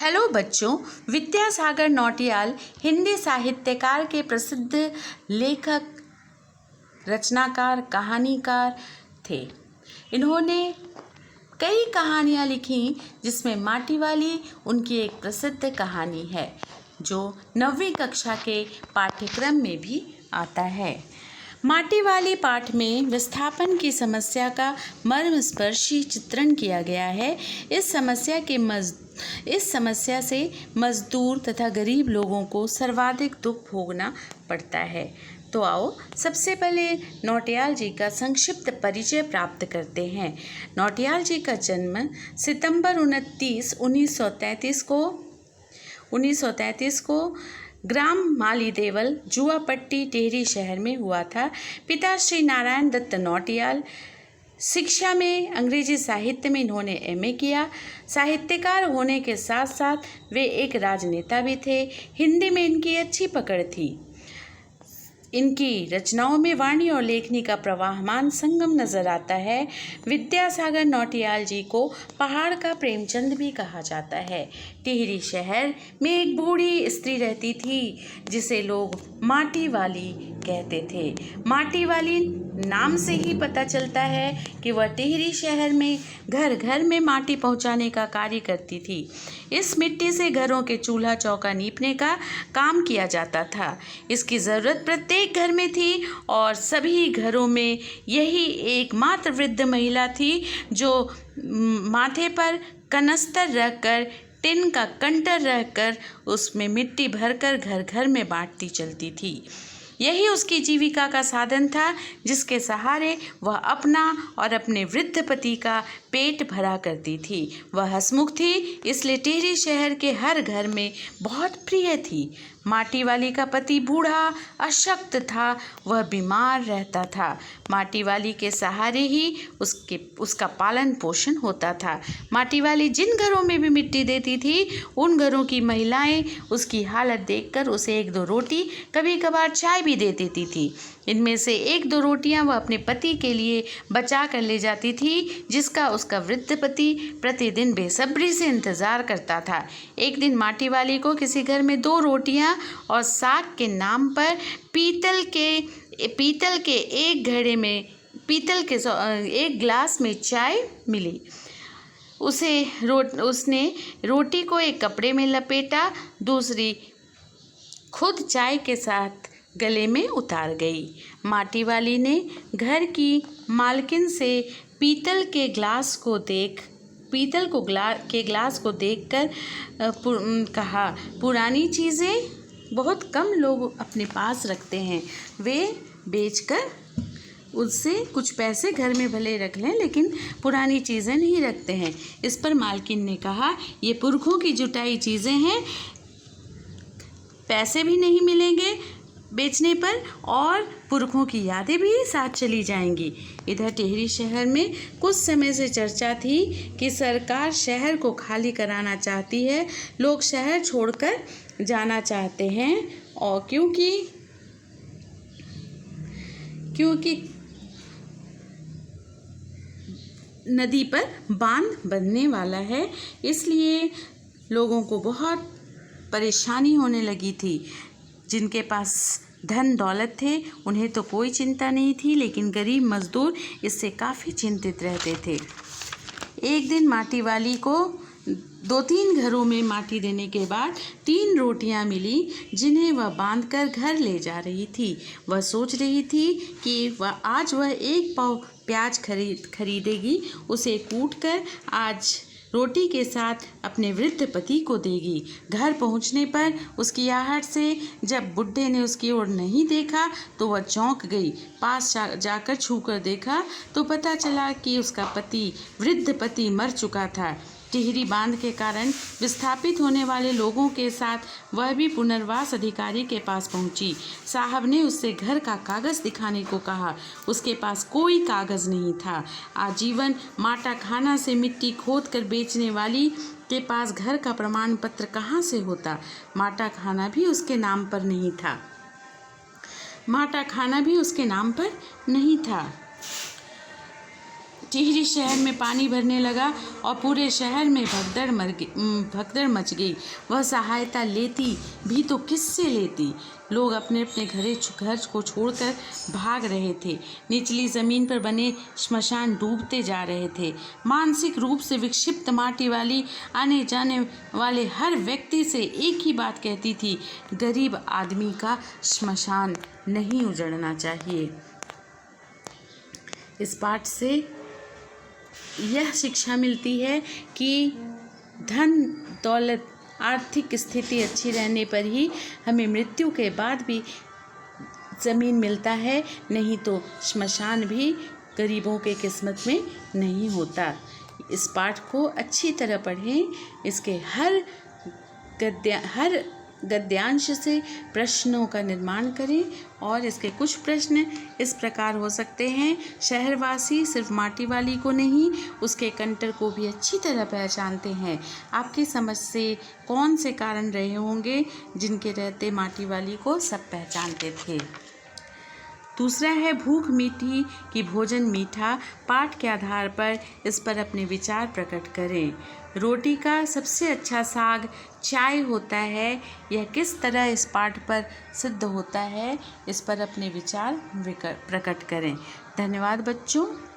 Hello बच्चों, विद्यासागर नौटियाल हिंदी साहित्यकार के प्रसिद्ध लेखक, रचनाकार, कहानीकार थे। इन्होंने कई कहानियाँ लिखी जिसमें माटी वाली उनकी एक प्रसिद्ध कहानी है जो 9वीं कक्षा के पाठ्यक्रम में भी आता है। माटी वाली पाठ में विस्थापन की समस्या का मर्मस्पर्शी चित्रण किया गया है। इस समस्या से मजदूर तथा गरीब लोगों को सर्वाधिक दुख भोगना पड़ता है। तो आओ सबसे पहले नौटियाल जी का संक्षिप्त परिचय प्राप्त करते हैं। नौटियाल जी का जन्म सितंबर 29, 1933 को ग्राम मालीदेवल, जुआपट्टी, टिहरी शहर में हुआ था। पिता श्री नारायण दत्त नौटियाल। शिक्षा में अंग्रेजी साहित्य में इन्होंने एमए किया। साहित्यकार होने के साथ साथ वे एक राजनेता भी थे। हिंदी में इनकी अच्छी पकड़ थी। इनकी रचनाओं में वाणी और लेखनी का प्रवाहमान संगम नजर आता है। विद्यासागर नौटियाल जी को पहाड़ का प्रेमचंद भी कहा जाता है। टिहरी शहर में एक बूढ़ी स्त्री रहती थी जिसे लोग माटी वाली कहते थे। माटी वाली नाम से ही पता चलता है कि वह टिहरी शहर में घर घर में माटी पहुंचाने का कार्य करती थी। इस मिट्टी से घरों के चूल्हा चौका नीपने का काम किया जाता था। इसकी ज़रूरत प्रत्येक घर में थी और सभी घरों में यही एकमात्र वृद्ध महिला थी जो माथे पर कनस्तर रखकर, टिन का कंटर रखकर उसमें मिट्टी भरकर घर घर में बांटती चलती थी। यही उसकी जीविका का साधन था जिसके सहारे वह अपना और अपने वृद्ध पति का पेट भरा करती थी। वह हंसमुख थी, इसलिए टिहरी शहर के हर घर में बहुत प्रिय थी। माटी वाली का पति बूढ़ा अशक्त था, वह बीमार रहता था। माटी वाली के सहारे ही उसका पालन पोषण होता था। माटी वाली जिन घरों में भी मिट्टी देती थी उन घरों की महिलाएं उसकी हालत देखकर उसे 1-2 रोटी, कभी कभार चाय भी दे देती थी। इनमें से 1-2 रोटियां वह अपने पति के लिए बचा कर ले जाती थी जिसका उसका वृद्ध पति प्रतिदिन बेसब्री से इंतजार करता था। एक दिन माटी वाली को किसी घर में 2 रोटियां और साग के नाम पर पीतल के एक गिलास में चाय मिली। उसने रोटी को एक कपड़े में लपेटा, दूसरी खुद चाय के साथ गले में उतार गई। माटी वाली ने घर की मालकिन से पीतल के ग्लास को देखकर कहा, पुरानी चीज़ें बहुत कम लोग अपने पास रखते हैं। वे बेचकर उससे कुछ पैसे घर में भले रख लें लेकिन पुरानी चीज़ें नहीं रखते हैं। इस पर मालकिन ने कहा, ये पुरखों की जुटाई चीज़ें हैं, पैसे भी नहीं मिलेंगे बेचने पर और पुरखों की यादें भी साथ चली जाएंगी। इधर टिहरी शहर में कुछ समय से चर्चा थी कि सरकार शहर को खाली कराना चाहती है। लोग शहर छोड़कर जाना चाहते हैं और क्योंकि नदी पर बांध बनने वाला है, इसलिए लोगों को बहुत परेशानी होने लगी थी। जिनके पास धन दौलत थे उन्हें तो कोई चिंता नहीं थी, लेकिन गरीब मजदूर इससे काफ़ी चिंतित रहते थे। एक दिन माटी वाली को 2-3 घरों में माटी देने के बाद 3 रोटियां मिली जिन्हें वह बांधकर घर ले जा रही थी। वह सोच रही थी कि आज वह 1 पाव प्याज खरीदेगी, उसे कूटकर आज रोटी के साथ अपने वृद्ध पति को देगी। घर पहुंचने पर उसकी आहट से जब बुढ़े ने उसकी ओर नहीं देखा तो वह चौंक गई। पास जाकर छूकर देखा तो पता चला कि उसका वृद्ध पति मर चुका था। टिहरी बांध के कारण विस्थापित होने वाले लोगों के साथ वह भी पुनर्वास अधिकारी के पास पहुंची। साहब ने उससे घर का कागज़ दिखाने को कहा। उसके पास कोई कागज़ नहीं था। आजीवन माटा खाना से मिट्टी खोद कर बेचने वाली के पास घर का प्रमाण पत्र कहाँ से होता। माटा खाना भी उसके नाम पर नहीं था। टिहरी शहर में पानी भरने लगा और पूरे शहर में भगदड़ मच गई। वह सहायता लेती भी तो किससे लेती। लोग अपने अपने घर को छोड़कर भाग रहे थे। निचली जमीन पर बने श्मशान डूबते जा रहे थे। मानसिक रूप से विक्षिप्त माटी वाली आने जाने वाले हर व्यक्ति से एक ही बात कहती थी, गरीब आदमी का श्मशान नहीं उजड़ना चाहिए। इस पाठ से यह शिक्षा मिलती है कि धन दौलत आर्थिक स्थिति अच्छी रहने पर ही हमें मृत्यु के बाद भी ज़मीन मिलता है, नहीं तो श्मशान भी गरीबों के किस्मत में नहीं होता। इस पाठ को अच्छी तरह पढ़ें। इसके हर गद्यांश से प्रश्नों का निर्माण करें और इसके कुछ प्रश्न इस प्रकार हो सकते हैं। शहरवासी सिर्फ माटी वाली को नहीं, उसके कंटर को भी अच्छी तरह पहचानते हैं। आपकी समझ से कौन से कारण रहे होंगे जिनके रहते माटी वाली को सब पहचानते थे। दूसरा है भूख मीठी कि भोजन मीठा। पाठ के आधार पर इस पर अपने विचार प्रकट करें। रोटी का सबसे अच्छा साग चाय होता है, यह किस तरह इस पाठ पर सिद्ध होता है, इस पर अपने विचार प्रकट करें। धन्यवाद बच्चों।